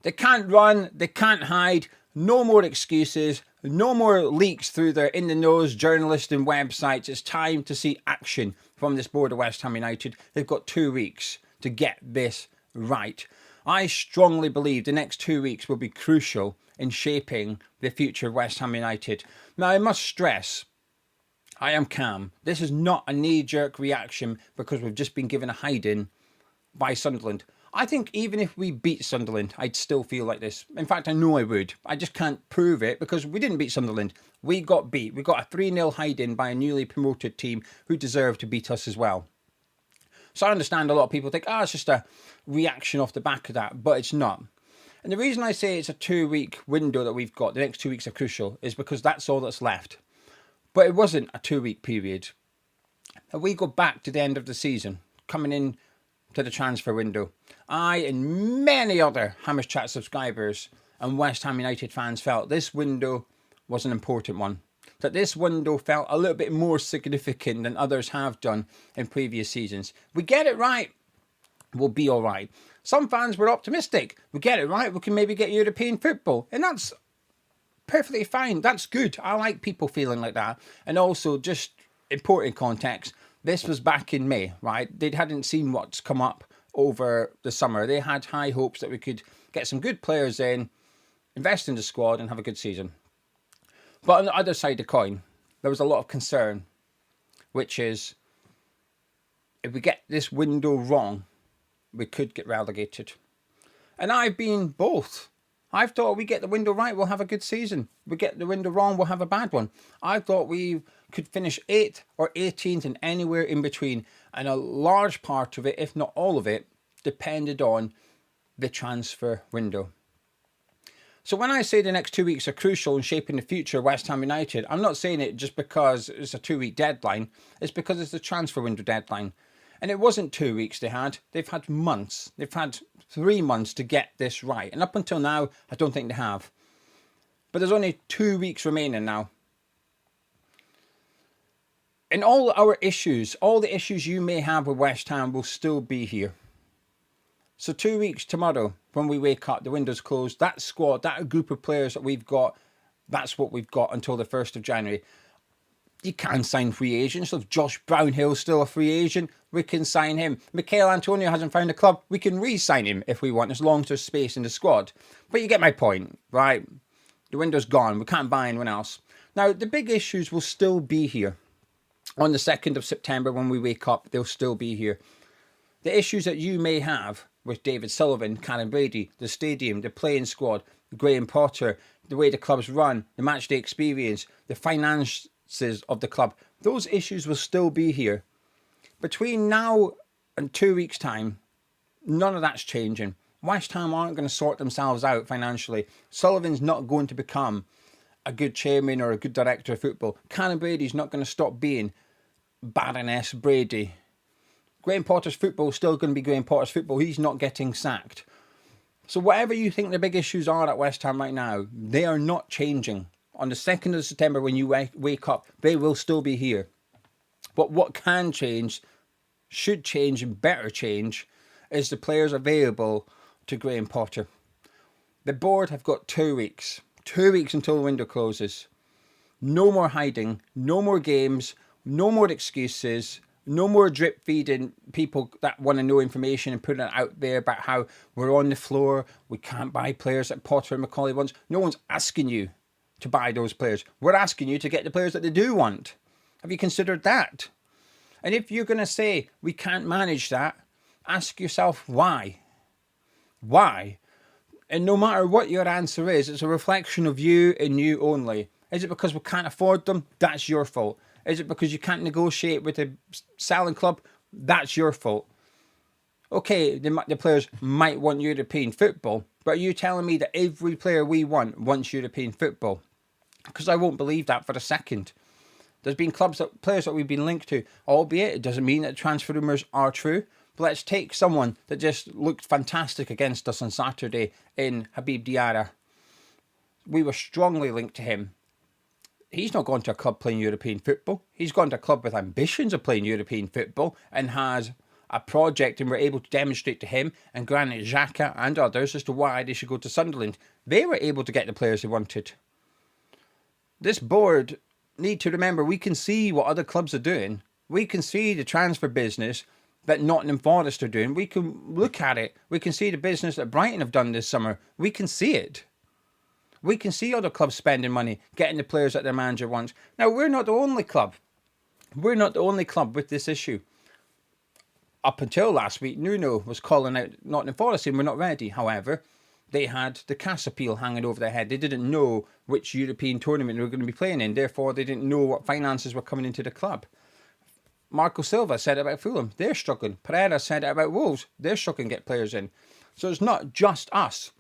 They can't run, they can't hide, no more excuses, no more leaks through their in-the-nose journalists and websites. It's time to see action from this board of West Ham United. They've got 2 weeks to get this right. I strongly believe the next 2 weeks will be crucial in shaping the future of West Ham United. Now, I must stress, I am calm. This is not a knee-jerk reaction because we've just been given a hiding by Sunderland. I think even if we beat Sunderland, I'd still feel like this. In fact, I know I would. I just can't prove it because we didn't beat Sunderland. We got beat. We got a 3-0 hiding by a newly promoted team who deserved to beat us as well. So I understand a lot of people think, it's just a reaction off the back of that, but it's not. And the reason I say it's a 2-week window that we've got, the next 2 weeks are crucial, is because that's all that's left. But it wasn't a 2-week period. If we go back to the end of the season, coming in to the transfer window, I and many other Hammers Chat subscribers and West Ham United fans felt this window was an important one. That this window felt a little bit more significant than others have done in previous seasons. We get it right, we'll be all right. Some fans were optimistic. We get it right, we can maybe get European football. And that's perfectly fine. That's good. I like people feeling like that. And also, just important context, this was back in May, right? They hadn't seen what's come up over the summer. They had high hopes that we could get some good players in, invest in the squad and have a good season. But on the other side of the coin, there was a lot of concern, which is if we get this window wrong, we could get relegated. And I've been both. I've thought we get the window right, we'll have a good season. We get the window wrong, we'll have a bad one. I thought we could finish 8th or 18th and anywhere in between. And a large part of it, if not all of it, depended on the transfer window. So when I say the next 2 weeks are crucial in shaping the future of West Ham United, I'm not saying it just because it's a 2-week deadline. It's because it's the transfer window deadline. And it wasn't 2 weeks they had. They've had months. They've had 3 months to get this right. And up until now, I don't think they have. But there's only 2 weeks remaining now. And all our issues, all the issues you may have with West Ham will still be here. So 2 weeks tomorrow, when we wake up, the window's closed. That squad, that group of players that we've got, that's what we've got until the 1st of January. You can sign free agents. So if Josh Brownhill's still a free agent, we can sign him. Mikel Antonio hasn't found a club. We can re-sign him if we want, as long as there's space in the squad. But you get my point, right? The window's gone. We can't buy anyone else. Now, the big issues will still be here. On the 2nd of September, when we wake up, they'll still be here. The issues that you may have with David Sullivan, Karren Brady, the stadium, the playing squad, Graham Potter, the way the club's run, the matchday experience, the finances of the club, those issues will still be here. Between now and 2 weeks' time, none of that's changing. West Ham aren't going to sort themselves out financially. Sullivan's not going to become a good chairman or a good director of football. Karren Brady's not going to stop being Baroness Brady. Graham Potter's football is still going to be Graham Potter's football. He's not getting sacked. So whatever you think the big issues are at West Ham right now, they are not changing. On the 2nd of September, when you wake up, they will still be here. But what can change, should change and better change, is the players available to Graham Potter. The board have got 2 weeks. 2 weeks until the window closes. No more hiding, no more games, no more excuses, no more drip feeding people that want to know information and putting it out there about how we're on the floor, we can't buy players that Potter and McCauley wants. No one's asking you to buy those players. We're asking you to get the players that they do want. Have you considered that? And if you're going to say we can't manage that, ask yourself why. Why? And no matter what your answer is, it's a reflection of you and you only. Is it because we can't afford them? That's your fault. Is it because you can't negotiate with a selling club? That's your fault. Okay, the players might want European football, but are you telling me that every player we want wants European football? Because I won't believe that for a second. There's been players that we've been linked to, albeit it doesn't mean that transfer rumours are true. But let's take someone that just looked fantastic against us on Saturday in Habib Diarra. We were strongly linked to him. He's not gone to a club playing European football. He's gone to a club with ambitions of playing European football and has a project and were able to demonstrate to him and Granit Xhaka and others as to why they should go to Sunderland. They were able to get the players they wanted. This board need to remember, we can see what other clubs are doing. We can see the transfer business that Nottingham Forest are doing. We can look at it. We can see the business that Brighton have done this summer. We can see it. We can see other clubs spending money, getting the players that their manager wants. Now, we're not the only club. We're not the only club with this issue. Up until last week, Nuno was calling out Nottingham Forest saying we're not ready. However, they had the CAS appeal hanging over their head. They didn't know which European tournament they were going to be playing in. Therefore, they didn't know what finances were coming into the club. Marco Silva said it about Fulham. They're struggling. Pereira said it about Wolves. They're struggling to get players in. So it's not just us.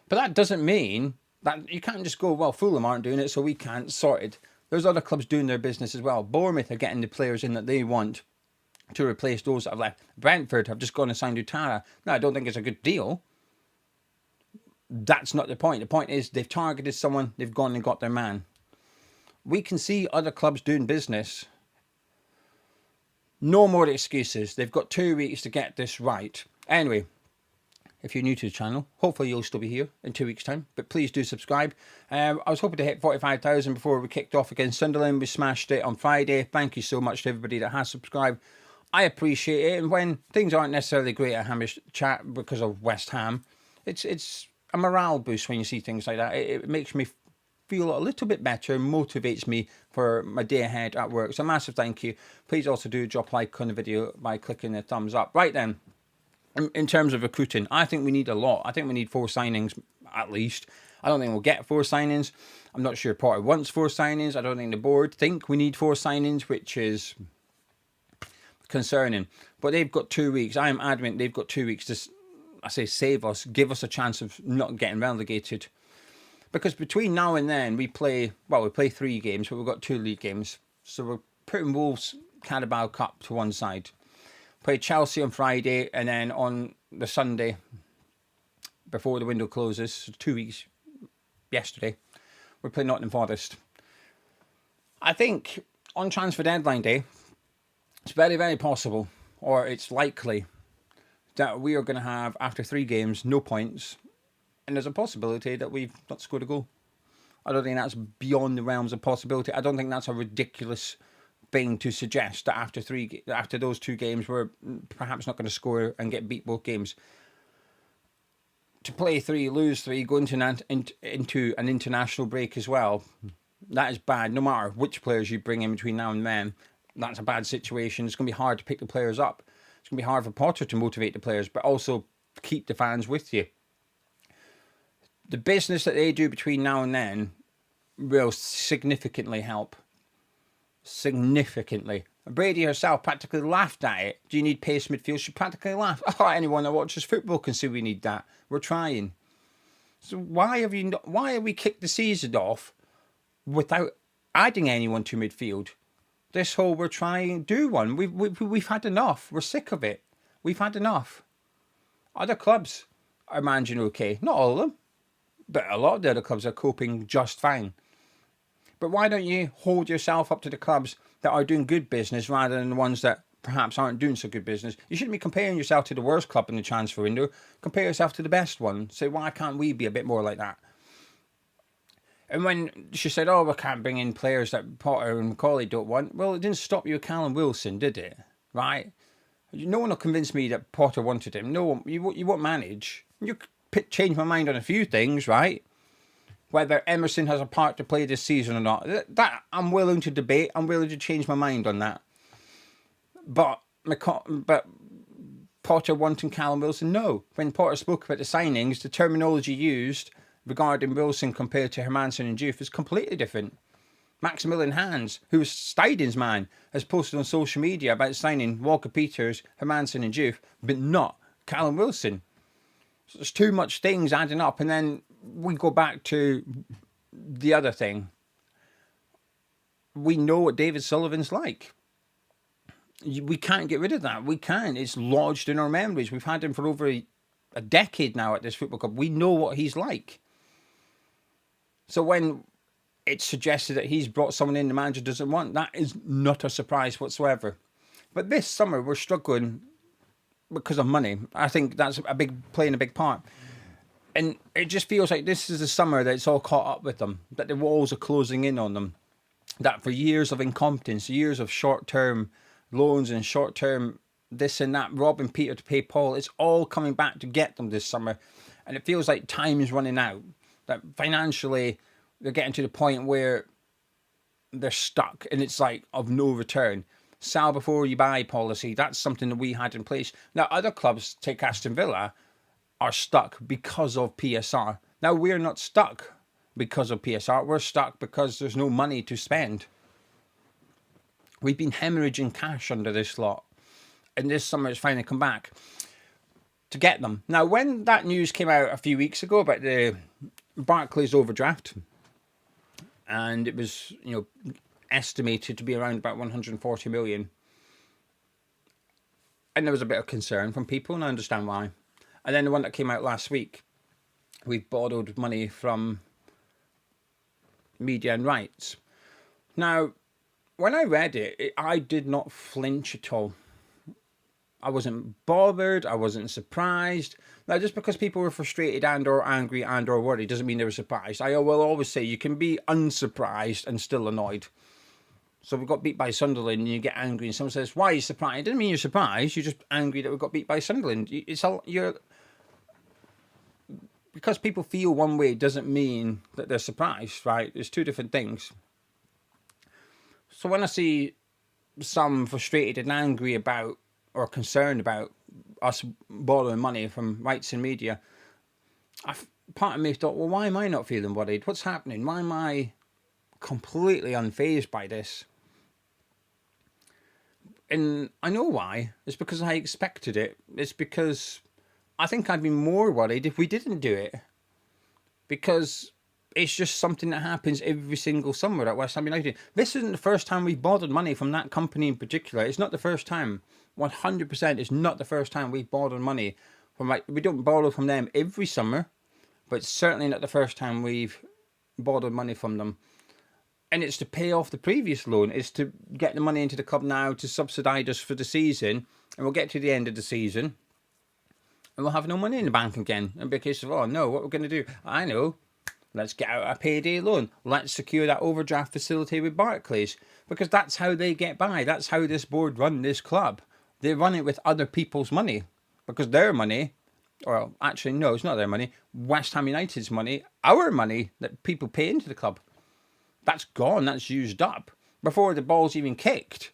But that doesn't mean that you can't just go, well, Fulham aren't doing it, so we can't. Sorted. There's other clubs doing their business as well. Bournemouth are getting the players in that they want to replace those that have left. Brentford have just gone and signed Utara. Now, I don't think it's a good deal. That's not the point. The point is they've targeted someone, they've gone and got their man. We can see other clubs doing business. No more excuses. They've got 2 weeks to get this right. Anyway, if you're new to the channel, hopefully you'll still be here in 2 weeks' time. But please do subscribe. I was hoping to hit 45,000 before we kicked off against Sunderland. We smashed it on Friday. Thank you so much to everybody that has subscribed. I appreciate it. And when things aren't necessarily great at Hamish Chat because of West Ham, it's a morale boost when you see things like that. It makes me feel a little bit better, motivates me for my day ahead at work. So massive thank you. Please also do drop a like on the video by clicking the thumbs up. Right then. In terms of recruiting, I think we need a lot. I think we need 4 signings at least. I don't think we'll get 4 signings. I'm not sure Potter wants 4 signings. I don't think the board think we need 4 signings, which is concerning. But they've got 2 weeks. I am adamant they've got 2 weeks to, I say, save us, give us a chance of not getting relegated. Because between now and then we play 3 games, but we've got 2 league games. So we're putting Wolves Carabao Cup to one side. Play Chelsea on Friday, and then on the Sunday before the window closes, so 2 weeks yesterday, we're playing Nottingham Forest. I think on transfer deadline day, it's very, very possible, or it's likely, that we are going to have, after 3 games, no points, and there's a possibility that we've not scored a goal. I don't think that's beyond the realms of possibility. I don't think that's a ridiculous thing to suggest that after those 2 games we're perhaps not going to score and get beat both games. To play 3, lose 3, go into an international break as well, that is bad. No matter which players you bring in between now and then, that's a bad situation. It's going to be hard to pick the players up. It's going to be hard for Potter to motivate the players, but also keep the fans with you. The business that they do between now and then will significantly help. Significantly. Brady herself practically laughed at it. Do you need pace midfield? She practically laughed. Oh, anyone that watches football can see we need that. We're trying. So why have we kicked the season off without adding anyone to midfield? This whole we're trying do one. We've had enough. We're sick of it. We've had enough. Other clubs are managing okay. Not all of them, but a lot of the other clubs are coping just fine. But why don't you hold yourself up to the clubs that are doing good business rather than the ones that perhaps aren't doing so good business? You shouldn't be comparing yourself to the worst club in the transfer window. Compare yourself to the best one. Say, why can't we be a bit more like that? And when she said, oh, we can't bring in players that Potter and Macaulay don't want, well, it didn't stop you with Callum Wilson, did it? Right? No one will convince me that Potter wanted him. No, you won't manage. You change my mind on a few things, right? Whether Emerson has a part to play this season or not, that I'm willing to debate. I'm willing to change my mind on that. But Potter wanting Callum Wilson, no. When Potter spoke about the signings, the terminology used regarding Wilson compared to Hermansen and Diouf is completely different. Maximilian Hans, who was Steiden's man, has posted on social media about signing Walker Peters, Hermansen and Diouf, but not Callum Wilson. So there's too much things adding up, and then we go back to the other thing. We know what David Sullivan's like. We can't get rid of that. We can't. It's lodged in our memories. We've had him for over a decade now at this football club. We know what he's like. So when it's suggested that he's brought someone in the manager doesn't want, that is not a surprise whatsoever. But this summer we're struggling because of money. I think that's playing a big part. And it just feels like this is the summer that it's all caught up with them, that the walls are closing in on them, that for years of incompetence, years of short-term loans and short-term this and that, robbing Peter to pay Paul, it's all coming back to get them this summer. And it feels like time is running out, that financially they're getting to the point where they're stuck and it's like of no return. Sell before you buy policy, that's something that we had in place. Now, other clubs, take Aston Villa, are stuck because of PSR. Now, we're not stuck because of PSR. We're stuck because there's no money to spend. We've been hemorrhaging cash under this lot. And this summer it's finally come back to get them. Now, when that news came out a few weeks ago about the Barclays overdraft, and it was, estimated to be around about 140 million. And there was a bit of concern from people, and I understand why. And then the one that came out last week, we've borrowed money from media and rights. Now, when I read it, I did not flinch at all. I wasn't bothered. I wasn't surprised. Now, just because people were frustrated and or angry and or worried doesn't mean they were surprised. I will always say you can be unsurprised and still annoyed. So we got beat by Sunderland and you get angry and someone says, why are you surprised? It doesn't mean you're surprised. You're just angry that we got beat by Sunderland. Because people feel one way doesn't mean that they're surprised, right? There's two different things. So when I see some frustrated and angry about or concerned about us borrowing money from rights and media, part of me thought, well, why am I not feeling worried? What's happening? Why am I completely unfazed by this? And I know why. It's because I expected it. It's because I think I'd be more worried if we didn't do it. Because it's just something that happens every single summer at West Ham United. This isn't the first time we've borrowed money from that company in particular. It's not the first time. 100% it's not the first time we've borrowed money from, we don't borrow from them every summer, but it's certainly not the first time we've borrowed money from them. And it's to pay off the previous loan. It's to get the money into the club now to subsidise us for the season. And we'll get to the end of the season and we'll have no money in the bank again. And be a case of, oh no, what we're going to do? I know. Let's get out a payday loan. Let's secure that overdraft facility with Barclays. Because that's how they get by. That's how this board run this club. They run it with other people's money. Because their money, well, actually, no, it's not their money. West Ham United's money, our money that people pay into the club. That's gone. That's used up. Before the ball's even kicked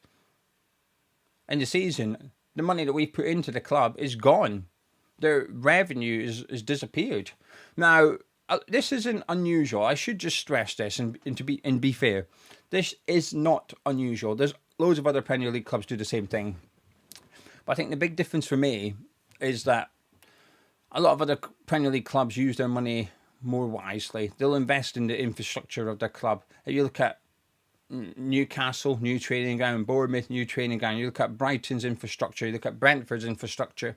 in the season, the money that we put into the club is gone. Their revenue is disappeared. Now, this isn't unusual. I should just stress this and be fair. This is not unusual. There's loads of other Premier League clubs do the same thing. But I think the big difference for me is that a lot of other Premier League clubs use their money more wisely. They'll invest in the infrastructure of their club. If you look at Newcastle, new training ground, Bournemouth, new training ground. You look at Brighton's infrastructure. You look at Brentford's infrastructure.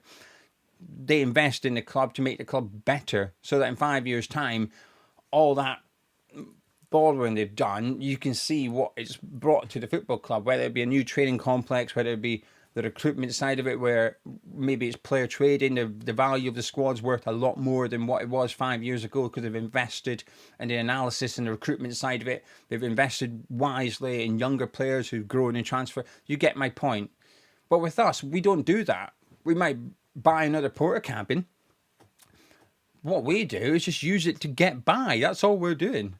They invest in the club to make the club better so that in 5 years' time, all that borrowing they've done, you can see what it's brought to the football club, whether it be a new training complex, whether it be the recruitment side of it, where maybe it's player trading, the value of the squad's worth a lot more than what it was 5 years ago because they've invested in the analysis and the recruitment side of it. They've invested wisely in younger players who've grown in transfer. You get my point. But with us, we don't do that. We might buy another porter cabin. What we do is just use it to get by. That's all we're doing.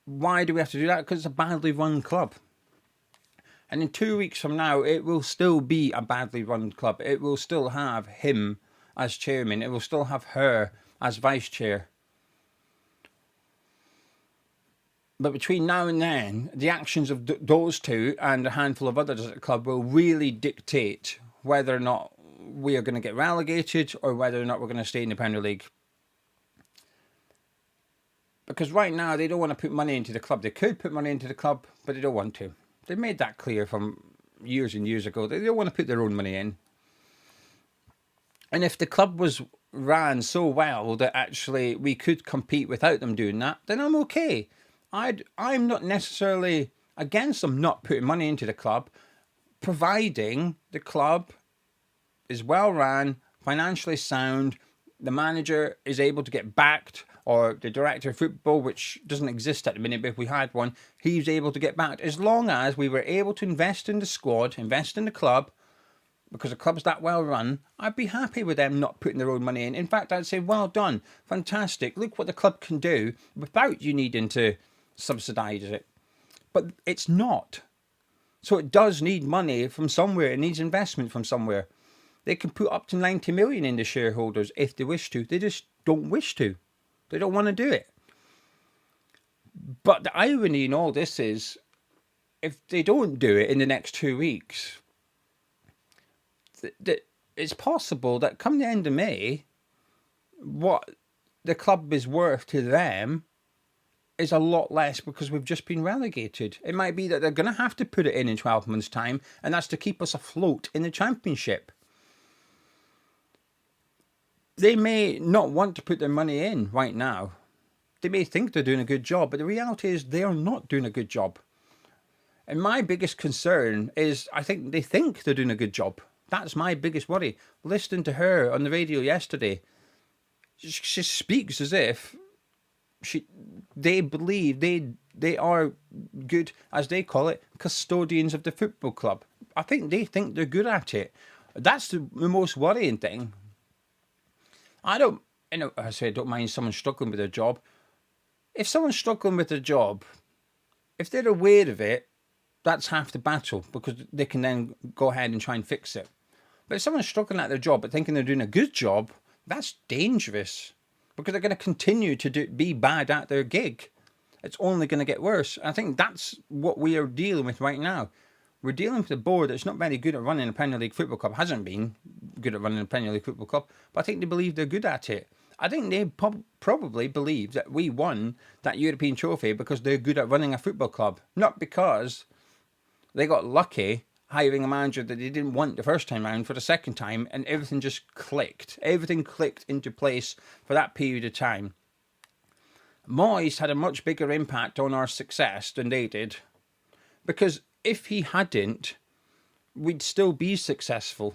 Why do we have to do that? Because it's a badly run club. And in 2 weeks from now, it will still be a badly run club. It will still have him as chairman. It will still have her as vice chair. But between now and then, the actions of those two and a handful of others at the club will really dictate whether or not we are going to get relegated or whether or not we're going to stay in the Premier League. Because right now, they don't want to put money into the club. They could put money into the club, but they don't want to. They made that clear from years and years ago. They don't want to put their own money in. And if the club was ran so well that actually we could compete without them doing that, then I'm okay. I'm not necessarily against them not putting money into the club, providing the club is well run, financially sound, the manager is able to get backed, or the director of football, which doesn't exist at the minute, but if we had one, he's able to get backed. As long as we were able to invest in the squad, invest in the club, because the club's that well run, I'd be happy with them not putting their own money in. In fact, I'd say, well done, fantastic. Look what the club can do without you needing to subsidise it. But it's not. So it does need money from somewhere. It needs investment from somewhere. They can put up to 90 million into shareholders if they wish to. They just don't wish to. They don't want to do it. But the irony in all this is, if they don't do it in the next 2 weeks, it's possible that come the end of May, what the club is worth to them is a lot less because we've just been relegated. It might be that they're going to have to put it in 12 months' time, and that's to keep us afloat in the Championship. They may not want to put their money in right now. They may think they're doing a good job, but the reality is they are not doing a good job. And my biggest concern is I think they think they're doing a good job. That's my biggest worry. Listening to her on the radio yesterday, she speaks as if they believe they are good, as they call it, custodians of the football club. I think they think they're good at it. That's the most worrying thing. I don't mind someone struggling with their job. If someone's struggling with their job, if they're aware of it, that's half the battle, because they can then go ahead and try and fix it. But if someone's struggling at their job but thinking they're doing a good job, that's dangerous, because they're going to continue to be bad at their gig. It's only going to get worse. I think that's what we are dealing with right now. We're dealing with a board that's not very good at running a Premier League football club, hasn't been good at running a Premier League football club, but I think they believe they're good at it. I think they probably believe that we won that European trophy because they're good at running a football club, not because they got lucky hiring a manager that they didn't want the first time round for the second time, and everything just clicked. Everything clicked into place for that period of time. Moyes had a much bigger impact on our success than they did, because if he hadn't, we'd still be successful.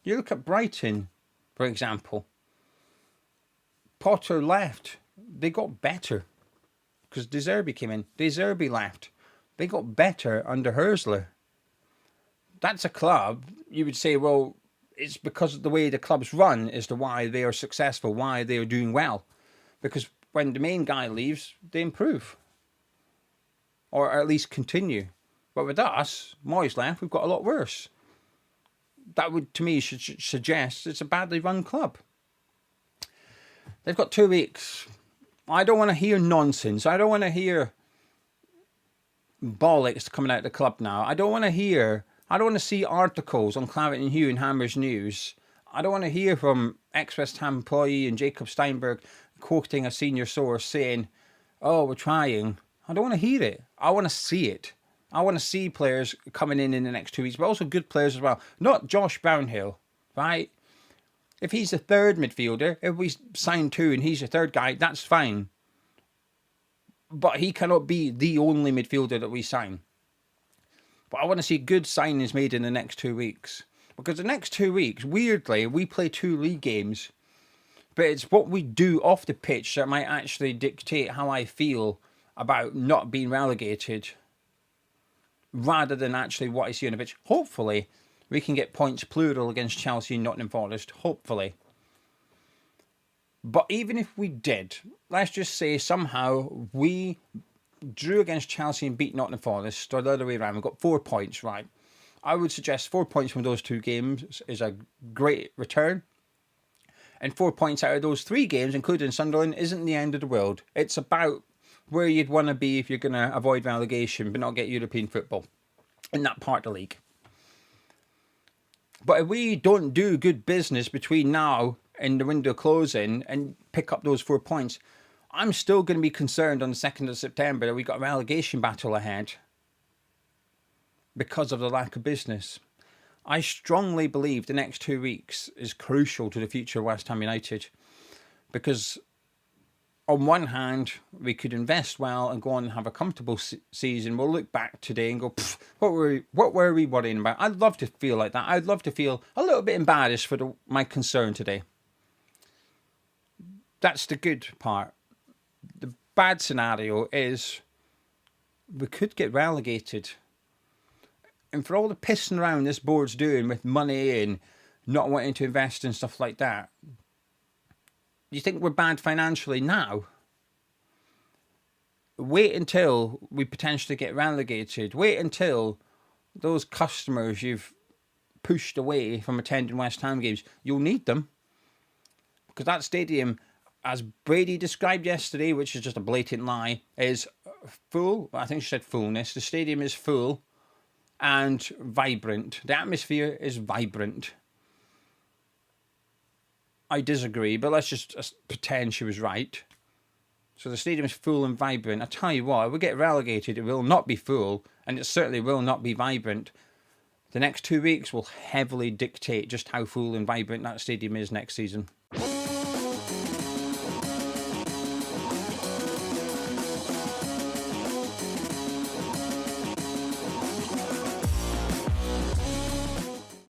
You look at Brighton, for example. Potter left. They got better because De Zerbi came in. De Zerbi left. They got better under Hörsler. That's a club, you would say, well, it's because of the way the club's run as to why they are successful, why they are doing well. Because when the main guy leaves, they improve. Or at least continue. But with us, Moyes left, we've got a lot worse. That would, to me, should suggest it's a badly run club. They've got 2 weeks. I don't want to hear nonsense. I don't want to hear bollocks coming out of the club now. I don't want to see articles on Claret and Hugh and Hammers News. I don't want to hear from ex-West Ham employee and Jacob Steinberg quoting a senior source saying, oh, we're trying. I don't want to hear it. I want to see it. I want to see players coming in the next 2 weeks, but also good players as well. Not Josh Brownhill, right? If he's a third midfielder, if we sign two and he's a third guy, that's fine. But he cannot be the only midfielder that we sign. But I want to see good signings made in the next 2 weeks. Because the next 2 weeks, weirdly, we play 2 league games. But it's what we do off the pitch that might actually dictate how I feel about not being relegated, rather than actually what I see on the pitch. Hopefully, we can get points plural against Chelsea and Nottingham Forest. Hopefully. But even if we did, let's just say somehow we drew against Chelsea and beat Nottingham Forest, or the other way around, we've got 4 points, right? I would suggest 4 points from those 2 games is a great return. And 4 points out of those 3 games, including Sunderland, isn't the end of the world. It's about where you'd want to be if you're going to avoid relegation but not get European football in that part of the league. But if we don't do good business between now and the window closing and pick up those 4 points, I'm still going to be concerned on the 2nd of September that we got a relegation battle ahead because of the lack of business. I strongly believe the next 2 weeks is crucial to the future of West Ham United, because on one hand, we could invest well and go on and have a comfortable season. We'll look back today and go, what were we worrying about? I'd love to feel like that. I'd love to feel a little bit embarrassed for my concern today. That's the good part. The bad scenario is we could get relegated. And for all the pissing around this board's doing with money and not wanting to invest and stuff like that, you think we're bad financially now? Wait until we potentially get relegated. Wait until those customers you've pushed away from attending West Ham games, you'll need them. Because that stadium, as Brady described yesterday, which is just a blatant lie, is full. I think she said fullness. The stadium is full and vibrant. The atmosphere is vibrant. I disagree, but let's just pretend she was right. So the stadium is full and vibrant. I tell you what, if we get relegated, it will not be full, and it certainly will not be vibrant. The next 2 weeks will heavily dictate just how full and vibrant that stadium is next season.